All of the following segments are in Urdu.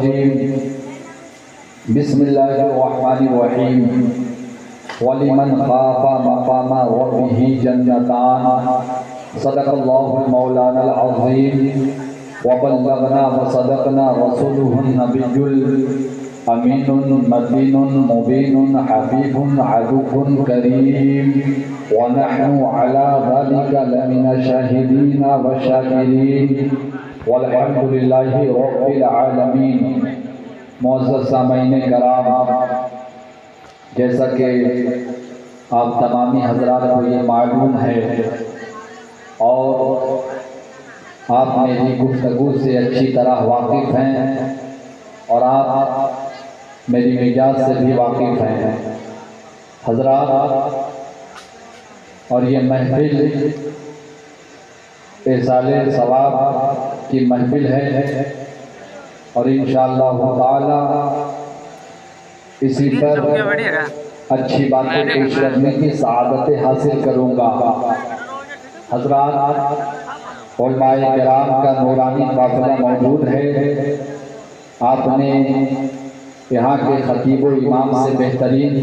الرجيم بسم الله الرحمن الرحيم ولمن خاف مقام ربه جنتان صدق الله المولانا العظيم وبلغنا وصدقنا رسوله النبي الأمين متين مبين حبيب عدو كريم ونحن على ذلك لمن الشاهدين والشاكرين والحمد لله رب العالمین۔ معزز سامعین کرام، جیسا کہ آپ تمامی حضرات کو یہ معلوم ہے اور آپ میری گفتگو سے اچھی طرح واقف ہیں اور آپ میری مزاج سے بھی واقف ہیں حضرات، اور یہ محفل ایصال ثواب کی محفل ہے اور انشاءاللہ تعالی اسی پر اچھی باتیں پیش کرنے کی سعادت حاصل کروں گا۔ حضرات، علماء کرام کا نورانی قافلہ موجود ہے۔ آپ نے یہاں کے خطیب و امام سے بہترین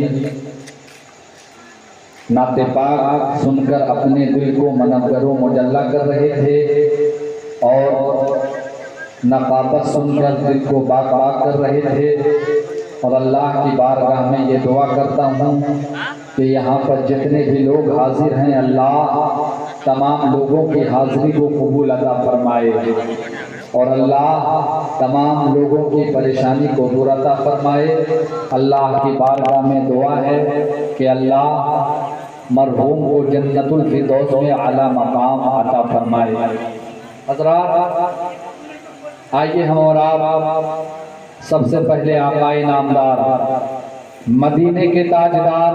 نعت پاک سن کر اپنے دل کو منور و مجلہ کر رہے تھے اور نقابت سن کر دل کو باغ باغ کر رہے تھے، اور اللہ کی بارگاہ میں یہ دعا کرتا ہوں کہ یہاں پر جتنے بھی لوگ حاضر ہیں، اللہ تمام لوگوں کی حاضری کو قبول عطا فرمائے اور اللہ تمام لوگوں کی پریشانی کو دور عطا فرمائے۔ اللہ کی بارگاہ میں دعا ہے کہ اللہ مرحوم کو جنت الفردوس میں اعلیٰ مقام عطا فرمائے۔ حضرات، آئیے ہم اور آپ سب سے پہلے آقا نامدار، مدینے کے تاجدار،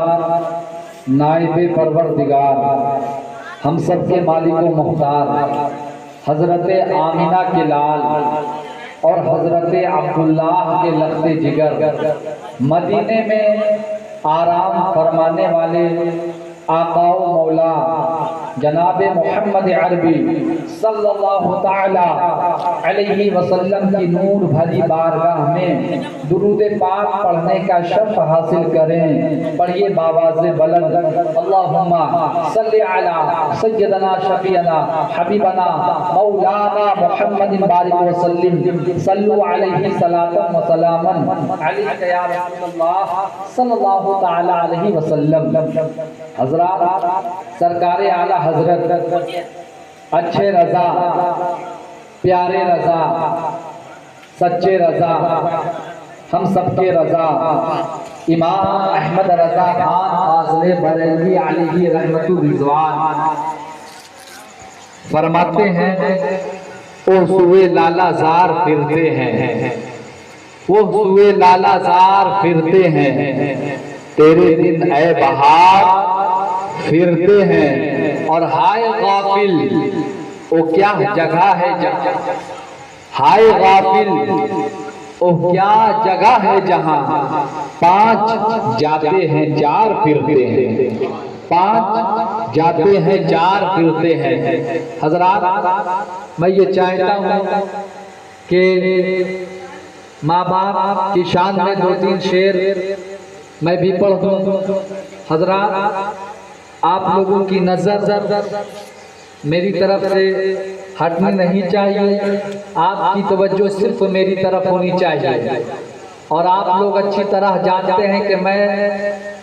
نائب پروردگار، ہم سب کے مالک و مختار، حضرت آمینہ کے لال اور حضرت عبداللہ کے لخت جگر، مدینے میں آرام فرمانے والے آقا و مولا جناب محمد عربی صلی اللہ تعالی علیہ وسلم کی نور بھری بارگاہ میں درود پاک پڑھنے کا شرف حاصل کریں۔ پڑھیے باواز بلند، اللہم صلی علی سیدنا شفیعنا حبیبنا مولانا محمد بارک وسلم، صلو علیہ صلاۃ و سلاما علیک یا رسول اللہ صلی اللہ تعالی علیہ وسلم۔ حضرات، سرکار اعلیٰ حضرت اچھے رضا، پیارے رضا، سچے رضا، ہم سب کے رضا، امام احمد رضا خان فاضل بریلوی علیہ رحمت الرضوان فرماتے ہیں، او سوئے لالا زار پھرتے ہیں، وہ سوئے لالا زار پھرتے ہیں، تیرے دن اے بہار پھرتے ہیں، اور ہائے غافل او کیا جگہ ہے جہاں، ہائے غافل او کیا جگہ ہے جہاں پانچ جاتے ہیں چار پھرتے ہیں، پانچ جاتے ہیں چار پھرتے ہیں۔ حضرات، میں یہ چاہتا ہوں کہ ماں باپ کی شان میں دو تین شعر میں بھی پڑھ دوں۔ حضرات، آپ لوگوں کی نظر میری طرف سے ہٹنی نہیں چاہیے، آپ کی توجہ صرف میری طرف ہونی چاہیے، اور آپ لوگ اچھی طرح جانتے ہیں کہ میں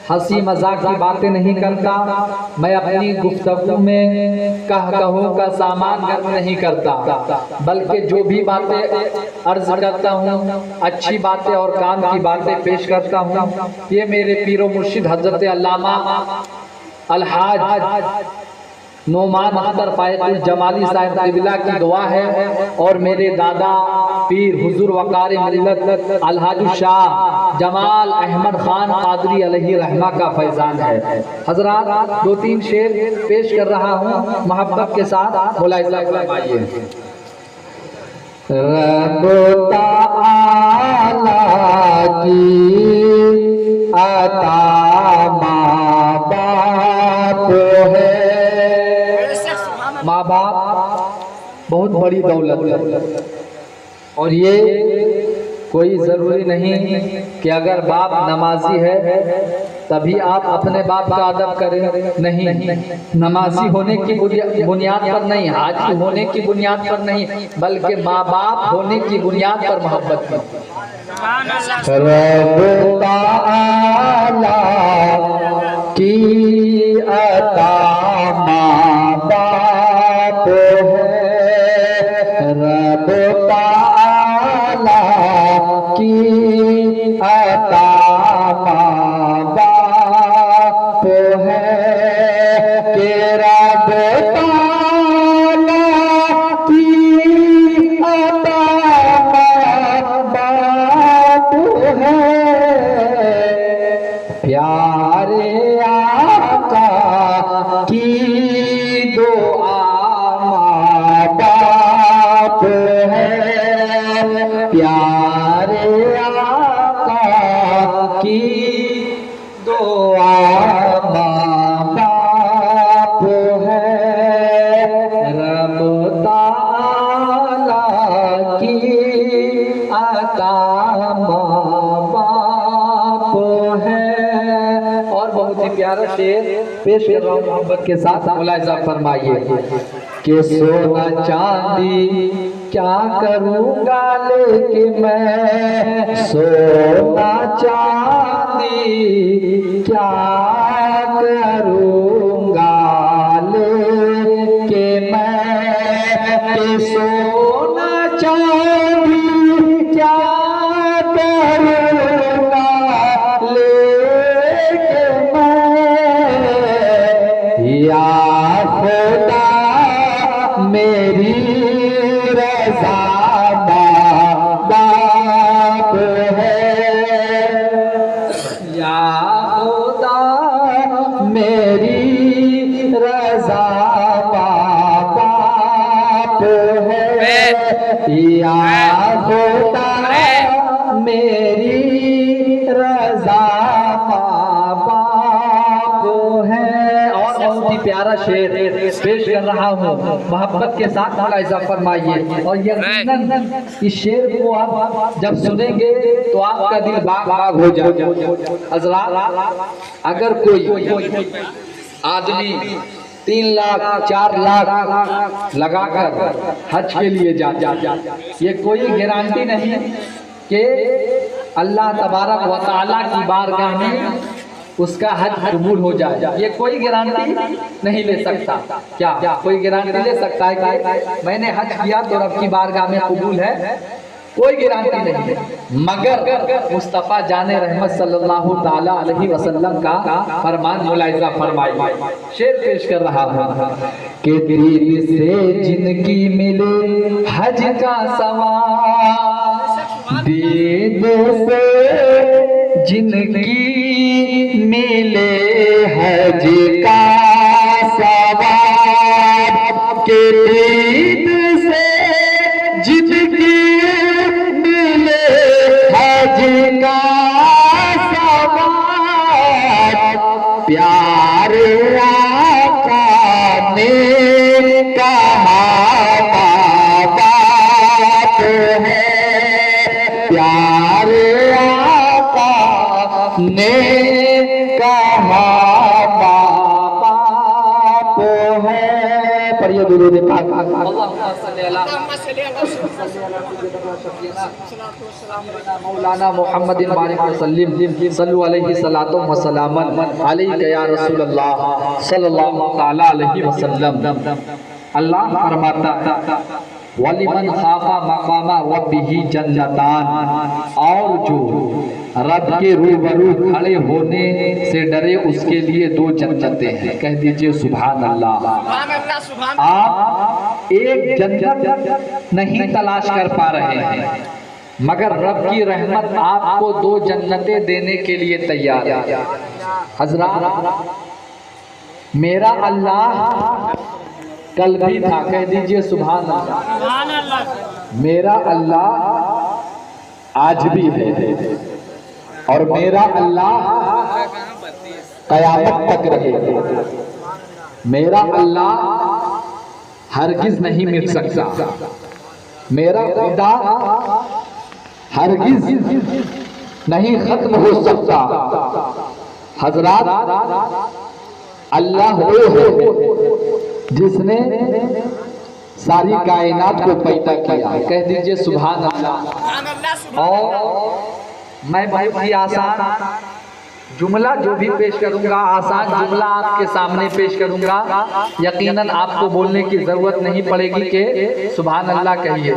ہنسی مذاق کی باتیں نہیں کرتا، میں اپنی گفتگو میں کہوں کا سامان گرم نہیں کرتا، بلکہ جو بھی باتیں عرض کرتا ہوں اچھی باتیں اور کام کی باتیں پیش کرتا ہوں۔ یہ میرے پیر و مرشد حضرت علامہ الحاج نعمان اختر فائق الجمالی صاحب قبلہ کی دعا ہے، اور میرے دادا پیر حضور وقار ملت الحاج شاہ جمال احمد خان قادری علیہ رحمہ کا فیضان ہے۔ حضرات، دو تین شعر پیش کر رہا ہوں، محبت کے ساتھ ملاحظہ فرمائیے۔ رب تعالی کی عطا ماں باپ ہے، ماں باپ بہت بڑی دولت ہے، اور یہ کوئی ضروری نہیں کہ اگر باپ نمازی ہے تبھی آپ اپنے باپ کا ادب کریں، نہیں، نمازی ہونے کی بنیاد پر نہیں، حاجی ہونے کی بنیاد پر نہیں، بلکہ ماں باپ ہونے کی بنیاد پر محبت کریں۔ رب تعالی کی عطا ماں باپ ہے، رب تعالی کی عطا ماں باپ ہے، کہ رب تعالی کی عطا ماں باپ ہے، پیارے آقا کی دعا ماں باپ ہے، پیارے آقا کی دعا ماں باپ ہے، رب تعالی کی عطا ماں باپ ہے۔ اور بہت ہی پیارا شعر پیش کر رہا ہوں، محبت کے ساتھ ملاحظہ فرمائیے کہ سونا چاندی کیا کروں گا لیکن میں، سونا چاندی کیا کروں گا لیکن میں، کہ سونا چاندی کیا کروں گا لیکن میں، یا خدا میری رضا ماں باپ ہے، یا خدا میری رضا ماں باپ ہے، یا خدا میری رضا ماں باپ ہے۔ اور بہت ہی پیارا شعر پیش کر رہا ہوں، محبت کے ساتھ ملاحظہ فرمائیے، اور یقیناً اس شعر کو آپ جب سنیں گے تو آپ کا دل باغ باغ ہو جائے گا۔ حضرات، اگر کوئی آدمی 3 لاکھ 4 لاکھ لگا کر حج کے لیے جاتا، یہ کوئی گارنٹی نہیں کہ اللہ تبارک و تعالیٰ کی بارگاہ میں اس کا حج قبول ہو جائے، یہ کوئی گارنٹی نہیں لے سکتا۔ کیا کوئی گارنٹی لے سکتا ہے کہ میں نے حج کیا تو رب کی بارگاہ میں قبول ہے؟ کوئی گارنٹی نہیں ہے، مگر مصطفیٰ جان رحمت صلی اللہ تعالیٰ علیہ وسلم کا فرمان ملاحظہ فرمائیے، شعر پیش کر رہا ہوں کہ دل سے جن کی ملے حج کا ثواب، دل سے جن کی ملے حج کا ثواب، کہ دل سے جن کی حج کا ثواب، پیارے آقا نے کہا ماں باپ ہے، پیارے آقا نے کہا ماں باپ ہے۔ پڑھیے درود پاک، اللہم صلی مولانا محمد بارک وسلم، صلو علیہ الصلاۃ والسلام علیک یا رسول اللہ صلی اللہ تعالی علیہ وسلم۔ اللہ فرماتا ہے وَلِمَنْ خَافَ مَقَامَ رَبِّهِ جَنَّتَانِ، اور جو رب کے روبرو کھڑے ہونے سے ڈرے اس کے لیے 2 جنتیں ہیں۔ کہہ دیجئے سبحان اللہ۔ آپ ایک جنت نہیں تلاش کر پا رہے ہیں، مگر رب کی رحمت آپ کو 2 جنتیں دینے کے لیے تیار ہے۔ حضرات، میرا اللہ کل بھی تھا، کہہ دیجئے سبحان اللہ۔ میرا اللہ آج بھی ہے، اور میرا اللہ قیامت تک رہے گا۔ میرا اللہ ہرگز نہیں مل سکتا۔ میرا خدا ہرگز نہیں ختم ہو سکتا۔ حضرات، اللہ وہ ہے جس نے ساری کائنات کو پیدا کیا، کہہ دیجئے سبحان اللہ۔ اور میں بہت ہی آسان جملہ جو بھی پیش کروں گا، آسان جملہ آپ کے سامنے پیش کروں گا، یقیناً آپ کو بولنے کی ضرورت نہیں پڑے گی کہ سبحان اللہ کہیے۔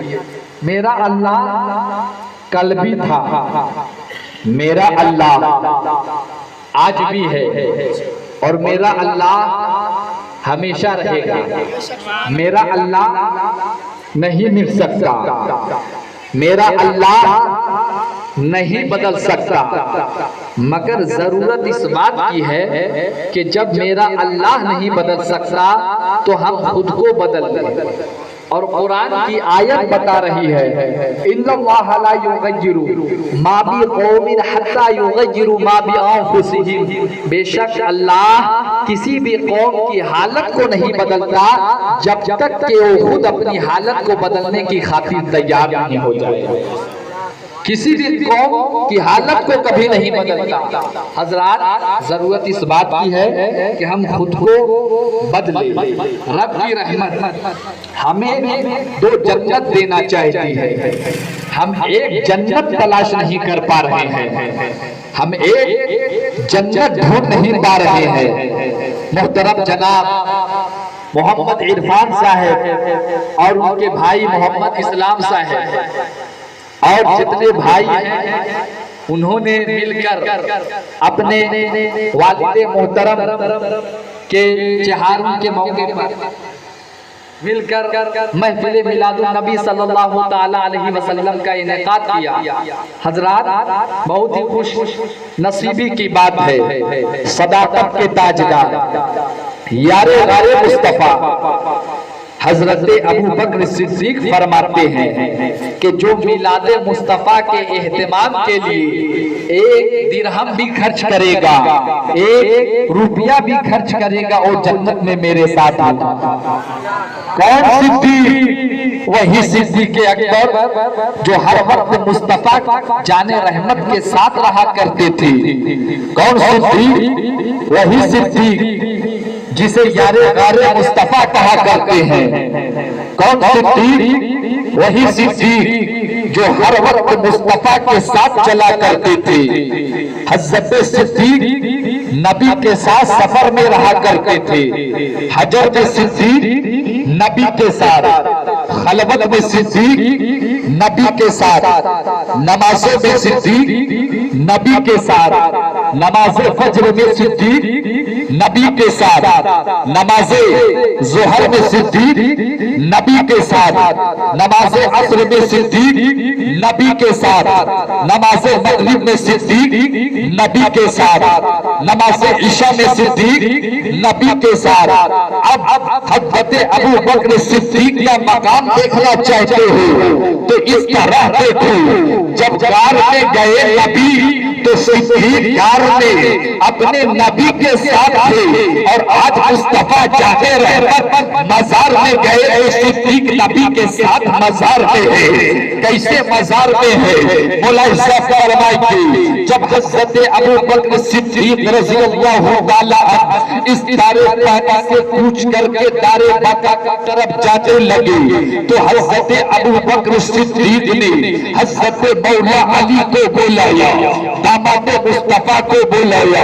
میرا اللہ کل بھی تھا، میرا اللہ آج بھی ہے، اور میرا اللہ ہمیشہ رہے گا۔ میرا اللہ نہیں مل سکتا، میرا اللہ نہیں بدل سکتا، مگر ضرورت اس بات کی ہے کہ جب میرا اللہ نہیں بدل سکتا تو ہم خود کو بدل لیں۔ اور قرآن کی آیت بتا رہی ہے اِنَّ اللَّهَ لَا يُغَيِّرُ مَا بِقَوْمٍ حَتَّى يُغَيِّرُوا مَا بِأَنفُسِهِمْ، بے شک اللہ کسی بھی قوم کی حالت کو نہیں بدلتا جب تک کہ وہ خود اپنی حالت کو بدلنے کی خاطر تیار نہیں ہو جائے۔ کسی بھی قوم کی حالت کو کبھی نہیں بدلتا۔ حضرات، ضرورت اس بات کی ہے کہ ہم خود کو بدلیں۔ رب کی رحمت ہمیں دو جنت دینا چاہتی ہے، ہم ایک جنت تلاش نہیں کر پا رہے ہیں، ہم ایک جنت ڈھونڈ نہیں پا رہے ہیں۔ محترم جناب محمد عرفان صاحب اور ان کے بھائی محمد اسلام صاحب اور جتنے بھائی ہیں، انہوں نے مل کر اپنے والد محترم کے چہارم کے موقع پر مل کر محفل میلاد النبی صلی اللہ تعالی علیہ وسلم کا انعقاد کیا۔ حضرات، بہت ہی خوش نصیبی کی بات ہے، صداقت کے تاجدار یار غار مصطفیٰ حضرت ابو بکر صدیق فرماتے ہیں کہ جو میلاد مصطفیٰ کے اہتمام کے لیے ایک درہم بھی خرچ کرے گا، ایک روپیہ بھی خرچ کرے گا، وہ جنت میں میرے ساتھ ہوگا۔ کون صدیق؟ وہی صدیق اکبر جو ہر وقت مصطفیٰ جان رحمت کے ساتھ رہا کرتے تھے۔ کون صدیق؟ وہی صدیق جسے یار غار مصطفیٰ کہا کرتے ہیں۔ کون صدیق؟ وہی صدیق جو ہر وقت مصطفیٰ کے ساتھ چلا کرتے تھے۔ حضرت صدیق نبی کے ساتھ سفر میں رہا کرتے تھے، حضرت صدیق نبی کے ساتھ خلوت میں، صدیق نبی کے ساتھ نمازوں میں، صدیق نبی کے ساتھ نماز فجر میں، صدیق نبی کے ساتھ نماز ظہر میں، صدیق نبی کے ساتھ نماز عصر میں، صدیق نبی کے ساتھ نماز مغرب میں، صدیق نبی کے ساتھ نماز عشاء میں، صدیق نبی کے ساتھ۔ اب حضرت ابو بکر صدیق کا مقام دیکھنا چاہتے ہو تو اس طرح دیکھو، جب غار میں گئے نبی تو صدیق غار میں اپنے نبی کے ساتھ تھے، اور آج مصطفیٰ جانے رحمت مزار میں گئے تو صدیق نبی کے ساتھ مزار میں ہے۔ کیسے مزار میں ہے؟ مولا عزت فرمائے جب حضرت ابو بکر صدیق رضی اللہ تعالیٰ اس دار پاک سے کوچ کر کے دار بقا کی طرف جانے لگے تو حضرت ابو بکر صدیق نے حضرت مولا علی کو بلایا، داماد مصطفیٰ کو بلایا،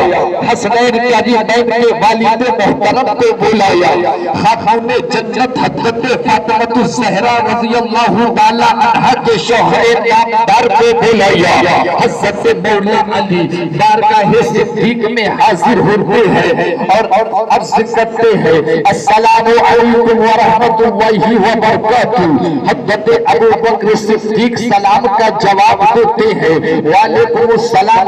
حسنین کریمین کے والد محترم کو بلایا، خاتون جنت حضرت فاطمہ الزہرا رضی اللہ تعالی عنہا کے شوہر نامدار کو بلایا۔ حضرت مولا علی بارگاہ صدیق میں حاضر ہوتے ہیں اور عرض کرتے ہیں السلام علیکم ورحمۃ اللہ وبرکاتہ۔ حضرت ابو بکر صدیق سلام کا جواب دیتے ہیں وعلیکم السلام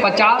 50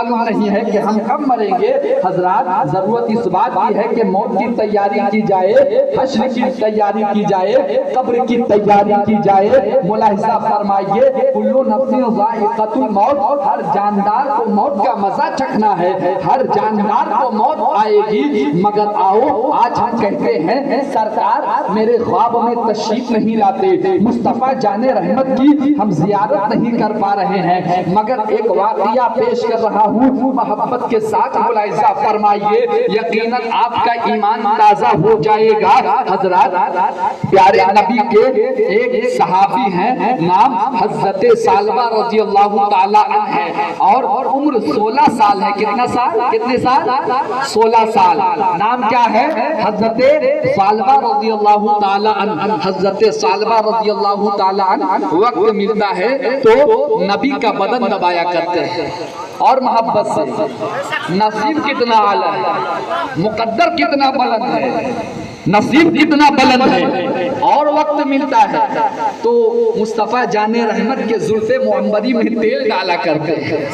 معلوم نہیں ہے کہ ہم کب مریں گے۔ حضرات ضرورت اس بات کی ہے کہ موت کی تیاری کی جائے، حشر کی تیاری کی جائے، قبر کی تیاری کی جائے۔ ملاحظہ فرمائیے کل نفس ذائقۃ الموت، ہر جاندار کو موت کا مزہ چکھنا ہے، ہر جاندار کو موت آئے گی۔ مگر آؤ آج ہم کہتے ہیں سرکار میرے خواب میں تشریف نہیں لاتے، مصطفیٰ جان رحمت کی ہم زیارت نہیں کر پا رہے ہیں، مگر ایک واقعہ پیش کر رہا ہوں محبت کے ساتھ ملاحظہ فرمائیے، یقیناً آپ کا ایمان تازہ ہو جائے گا۔ حضرات پیارے نبی کے ایک صحابی ہیں، نام حضرت ثعلبہ رضی اللہ تعالیٰ عنہ ہے، اور عمر 16 سال ہے۔ کتنا سال؟ کتنے سال؟ 16 سال۔ نام کیا ہے؟ حضرت ثعلبہ رضی اللہ تعالیٰ عنہ۔ حضرت ثعلبہ رضی اللہ تعالیٰ عنہ وقت ملتا ہے تو نبی کا بدن دبایا کرتے ہیں اور محبت سے۔ نصیب کتنا اعلیٰ ہے، مقدر کتنا بلند ہے، نصیب کتنا بلند ہے، اور وقت ملتا ہے تو مصطفیٰ جان رحمت کے زلف معمری میں تیل ڈالا کرتے ہیں۔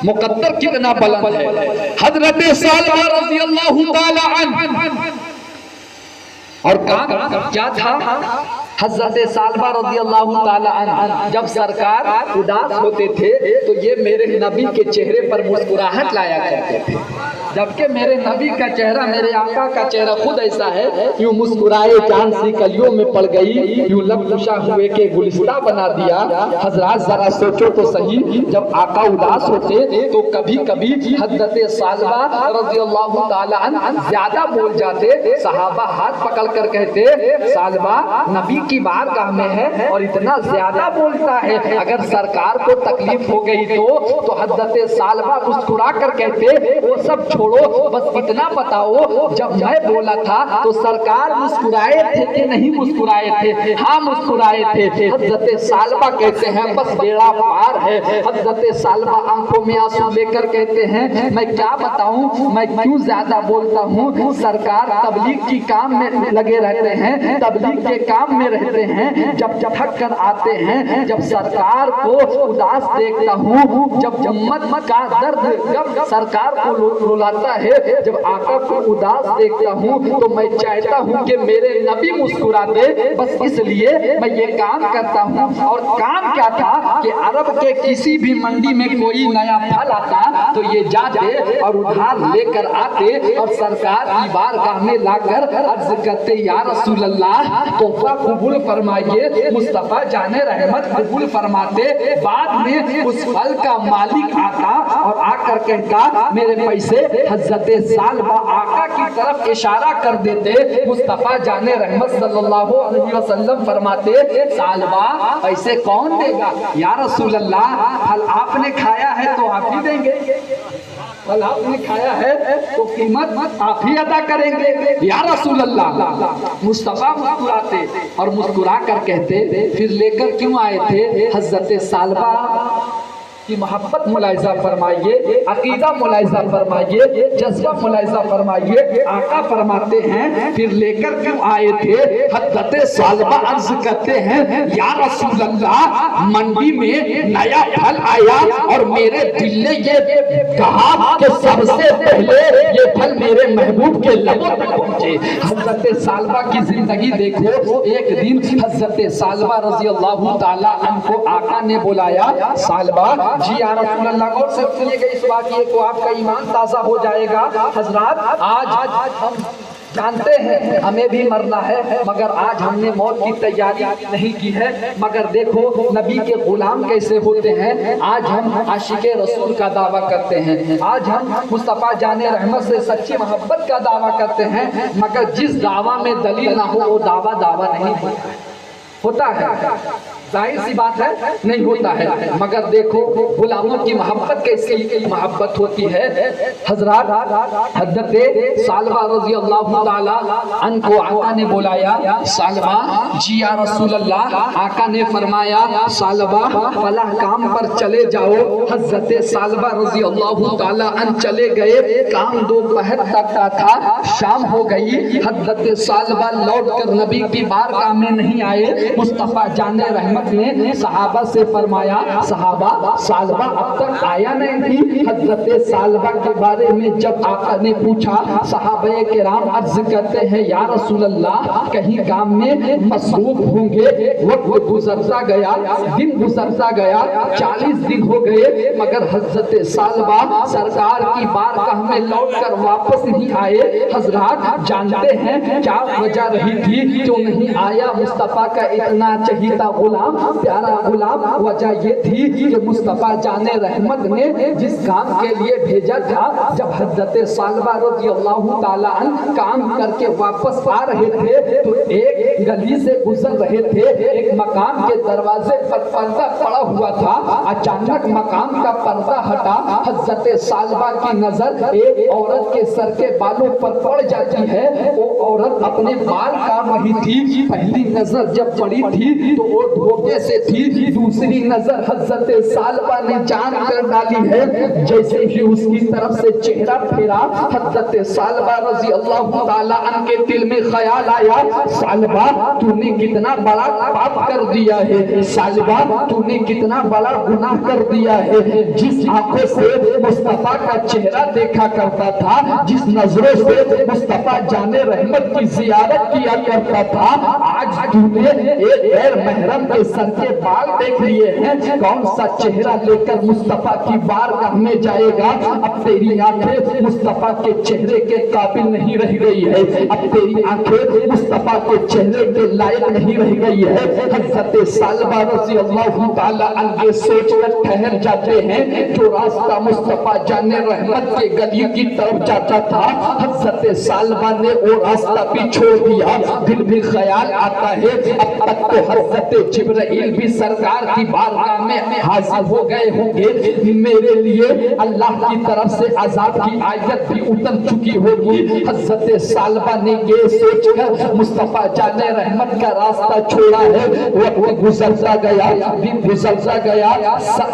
مقدر کتنا بلند ہے۔ حضرت ثعلبہ رضی اللہ تعالی عنہ، اور کام کیا تھا؟ حضرت ثعلبہ رضی اللہ تعالی عنہ جب سرکار اداس ہوتے تھے تو یہ میرے نبی کے چہرے پر مسکراہٹ لایا کرتے تھے، جبکہ میرے نبی کا چہرہ، میرے آقا کا چہرہ خود ایسا ہے، یوں مسکرائے چاند سی کلیوں میں پڑ گئی، یوں لب کشا ہوئے کے گلستہ بنا دیا۔ حضرات ذرا سوچو تو صحیح، جب آقا اداس ہوتے تو کبھی کبھی حضرت ثعلبہ رضی اللہ تعالی عنہ زیادہ بول جاتے، صحابہ ہاتھ پکڑ کر کہتے ثعلبہ نبی کی بارگاہ میں ہے اور اتنا زیادہ بولتا ہے، اگر سرکار کو تکلیف ہو گئی تو حضرت ثعلبہ مسکرا کر کہتے وہ سب چھوڑو، بس اتنا بتاؤ جب میں بولا تھا تو سرکار مسکرائے تھے کہ نہیں مسکرائے تھے؟ ہاں مسکرائے تھے۔ حضرت ثعلبہ کہتے ہیں بس بیڑا پار ہے۔ حضرت ثعلبہ آنکھوں میں آنسو لے کر کہتے ہیں میں کیا بتاؤں، میں کیوں زیادہ بولتا ہوں، سرکار تبلیغ کی کام میں لگے رہتے ہیں، تبلیغ کے کام میں رہتے ہیں، جب تھک کر آتے ہیں، جب سرکار کو اداس دیکھتا ہوں، جب امت کا درد جب سرکار کو رلاتا ہے، جب آقا کو اداس دیکھتا ہوں تو میں چاہتا ہوں کہ میرے نبی مسکرا دے، بس اس لیے میں یہ کام کرتا ہوں۔ اور کام کیا تھا کہ عرب کے کسی بھی منڈی میں کوئی نیا پھل آتا تو یہ جاتے اور ادھار لے کر آتے اور سرکار کی بارگاہ میں لا کر عرض کرتے یا رسول اللہ تحفہ قبول فرمائیے، مصطفیٰ جان رحمت قبول فرماتے۔ بعد میں اس پھل کا مالک آتا اور آ کر کہتا میرے پیسے، حضرت ثعلبہ آقا کی طرف اشارہ کر دیتے، مصطفیٰ جان رحمت صلی اللہ علیہ وسلم فرماتے ثعلبہ پیسے کون دے گا؟ یا رسول اللہ پھل آپ نے کھایا ہے تو آپ ہی دیں گے، پھل آپ نے کھایا ہے تو قیمت آپ ہی ادا کریں گے یا رسول اللہ۔ مصطفیٰ مسکراتے اور مسکرا کر کہتے پھر لے کر کیوں آئے تھے؟ حضرت ثعلبہ کی محبت ملاحظہ فرمائیے، عقیدہ ملاحظہ فرمائیے، جذبہ ملاحظہ فرمائیے۔ آقا فرماتے ہیں پھر لے کر کیوں آئے تھے؟ حضرت ثعلبہ عرض کرتے ہیں یا رسول اللہ منڈی میں نیا پھل آیا اور میرے دل نے یہ کہا کہ سب سے پہلے یہ پھل میرے محبوب کے لبوں تک پہنچے۔ حضرت ثعلبہ کی زندگی دیکھو، ایک دن حضرت ثعلبہ رضی اللہ تعالیٰ عنہ کو آقا نے بلایا، ثعلبہ جی یا رسول اللہ، غور سے سنیے گا اس واقعے کو، آپ کا ایمان تازہ ہو جائے گا۔ حضرات آج ہم جانتے ہیں ہمیں بھی مرنا ہے، مگر آج ہم نے موت کی تیاری نہیں کی ہے، مگر دیکھو نبی کے غلام کیسے ہوتے ہیں۔ آج ہم عاشق رسول کا دعویٰ کرتے ہیں، آج ہم مصطفیٰ جان رحمت سے سچی محبت کا دعویٰ کرتے ہیں، مگر جس دعویٰ میں دلیل نہ ہو وہ دعویٰ نہیں ہوتا ہے، ظاہر سی بات ہے نہیں ہوتا ہے۔ مگر دیکھو غلاموں کی محبت کیسی محبت ہوتی ہے۔ حضرات حضرت ثعلبہ رضی اللہ تعالیٰ عنہ کو آقا نے بلایا، ثعلبہ جی یا رسول اللہ، آقا نے فرمایا ثعلبہ فلاں کام پر چلے جاؤ۔ حضرت ثعلبہ رضی اللہ تعالیٰ عنہ چلے گئے، کام دوپہر تک کا تھا، شام ہو گئی۔ حضرت ثعلبہ لوٹ کر نبی کی بارگاہ میں نہیں آئے، مصطفیٰ جان رحمت رحمت نے صحابہ سے فرمایا صحابہ سالبہ اب تک آیا نہیں تھی. حضرت سالبہ کے بارے میں جب آقا نے پوچھا صحابہ کرام عرض کرتے ہیں یا رسول اللہ کہیں کام میں مصروف ہوں گے. وقت گزرتا گیا, دن گزرتا گیا, 40 دن ہو گئے مگر حضرت سالبہ سرکار کی بارگاہ میں لوٹ کر واپس نہیں آئے. حضرات جانتے ہیں کیا وجہ رہی تھی جو نہیں آیا مصطفیٰ کا اتنا چہیتا غلام, پیارا غلام؟ وجہ یہ تھی کہ مصطفیٰ جان رحمت نے جس کام کے لیے بھیجا تھا, جب حضرت سالبہ رضی اللہ تعالیٰ عنہ کام کر کے واپس آ رہے تھے تو ایک گلی سے گزر رہے تھے. ایک مکان کے دروازے پر پردہ پڑا ہوا تھا. اچانک مکان کا پردہ ہٹا, حضرت سالبہ کی نظر ایک عورت کے سر کے بالوں پر پڑ جاتی ہے. وہ عورت اپنے بال کاٹ رہی تھی. پہلی نظر جب پڑی تھی تو وہ دھوکے سے تھی, دوسری نظر حضرت سالبہ نے جان کر ڈالی ہے. جیسے ہی اس کی طرف سے چہرہ پھیرا حضرت سالبہ رضی اللہ تعالیٰ عنہ کے دل میں خیال آیا سالبہ تو نے کتنا بڑا پاپ کر دیا ہے, سالبہ تو نے کتنا بڑا گناہ کر دیا ہے. جس آنکھوں سے مصطفیٰ کا چہرہ دیکھا کرتا تھا, جس نظروں سے مصطفیٰ جان رحمت کی زیارت کیا کرتا تھا, آج تو نے ایک غیر محرم کے سر کے بال دیکھ لیے ہیں. کون سا چہرہ لے کر مصطفیٰ کی بارگاہ میں جائے گا؟ اب تیری آنکھیں مصطفیٰ کے چہرے کے قابل نہیں رہ گئی ہے, اب تیری آنکھیں مصطفیٰ کے چہرے کے لائق نہیں رہ گئی ہے. حضرت سالبہ رضی اللہ تعالیٰ عنہ یہ سوچ کر ٹھہر جاتے ہیں جو راستہ مصطفیٰ جان رحمت کے گلی کی طرف جاتا تھا حضرت سالبہ نے وہ راستہ بھی چھوڑ دیا. دل بھی خیال آتا ہے اب تک تو حضرت جبرائیل بھی سرکار کی بارگاہ میں حاضر ہو گئے ہوں گے, میرے لیے اللہ کی طرف سے عذاب کی آیت بھی اتر چکی ہوگی. حضرت سالبہ نے یہ سوچ کر مصطفیٰ جان رحمت کا راستہ چھوڑا ہے. وقت گزرتا گیا, دن گزرتا گیا,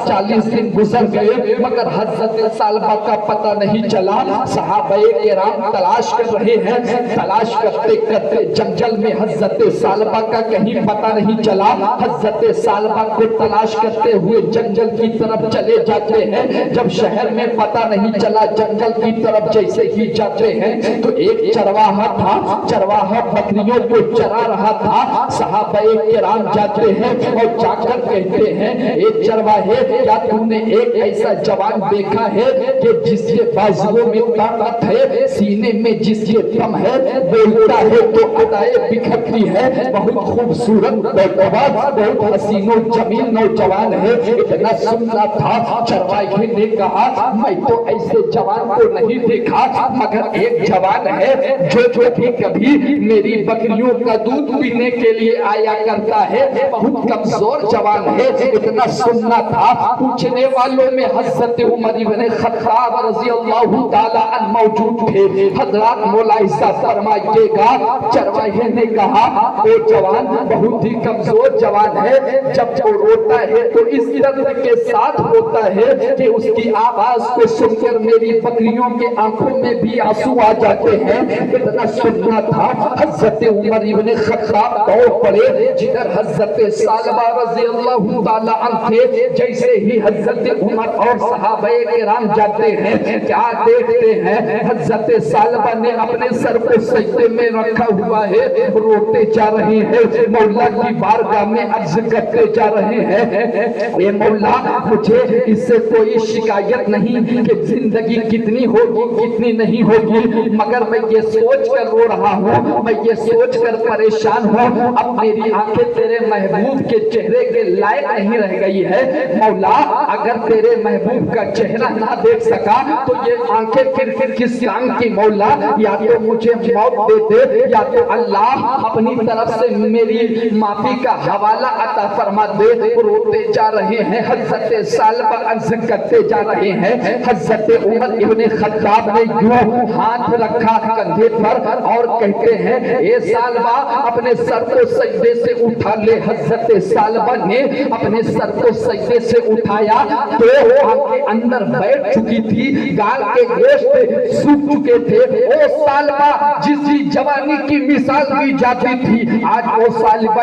40 دن گزر گئے مگر حضرت سالبہ کا پتہ نہیں چلا. صحابہ کرام تلاش کر رہے ہیں, تلاش کرتے کرتے جنگل میں حضرت سالبہ کا کہیں پتہ نہیں چلا. حضرت سالبہ کو تلاش کرتے ہوئے جنگل کی طرف چلے جاتے ہیں. جب شہر میں پتہ نہیں چلا جنگل کی طرف جیسے ہی جاتے ہیں تو ایک چرواہا تھا, چرواہا بکریوں کو چرا رہا تھا. صحابہ کرام جاتے ہیں اور جا کر کہتے ہیں ایک چرواہے کیا تم نے ایک ایسا جوان دیکھا ہے کہ جس کے بازوؤں میں طاقت ہے, سینے میں جس کے دم ہے, بولتا ہے تو ادائیں بکھرتی ہے, بہت خوبصورت نوجوان, بہت حسین و جمیل نوجوان ہے. اتنا سننا تھا چرواہے نے کہا میں تو ایسے جوان کو نہیں دیکھا مگر ایک جوان ہے جو کبھی میری بکریوں کا دودھ پینے کے لیے آیا کرتا ہے, بہت کمزور جوان ہے. اتنا سننا تھا. پوچھنے والوں میں حضرت عمر بن خطاب رضی اللہ تعالیٰ عنہ موجود تھے. حضرات ملاحظہ فرمائیے گا, چرواہے نے کہا وہ جوان بہت ہی کمزور جوان ہے, جب وہ روتا ہے تو اس درد کے ساتھ روتا ہے کہ اس کی آواز کو سن کر میری بکریوں کے آنکھوں میں بھی آنسو آ جاتے ہیں. اتنا سننا تھا. حضرت عمر بن خطاب دوڑ پڑے جدھر حضرت سالبہ رضی اللہ تعالیٰ عنہ تھے. جیسے ہی حضرت عمر اور صحابہ کرام جاتے ہیں کیا دیکھتے ہیں حضرت سالبہ نے اپنے سر کو سجدے میں رکھا ہوا ہے, روتے جا رہے ہیں, مولا کی بارگاہ میں عرض کرتے جا رہے ہیں اے مولا مجھے اس سے کوئی شکایت نہیں کہ زندگی کتنی ہوگی کتنی نہیں ہوگی, مگر میں یہ سوچ کر رو رہا ہوں, میں یہ سوچ کر پریشان ہوں اب میری آنکھیں تیرے محبوب کے چہرے کے لائق نہیں رہ گئی ہے. مولا اگر تیرے محبوب کا چہرہ نہ دیکھ سکا تو یہ آنکھیں پھر کس کام کی مولا, یا تو مجھے موت دے دے یا تو اللہ اپنی طرف سے میری معافی کا حوالہ عطا فرما دے. روتے جا رہے ہیں, حضرت سالبہ عرض کرتے جا رہے ہیں. حضرت عمر ابن خطاب نے یوں ہاتھ رکھا کندھے پر اور کہتے ہیں اے سالبہ اپنے سر کو سجدے سے اٹھا لے. حضرت سالبہ نے اپنے سر کو سجدے سے اٹھایا تو آنکھیں اندر بیٹھ چکی تھی, گال کے گوشت سوکھ چکے تھے. او سالبہ جس کی جوانی کی مثال دی جاتی تھی آج وہ سالبہ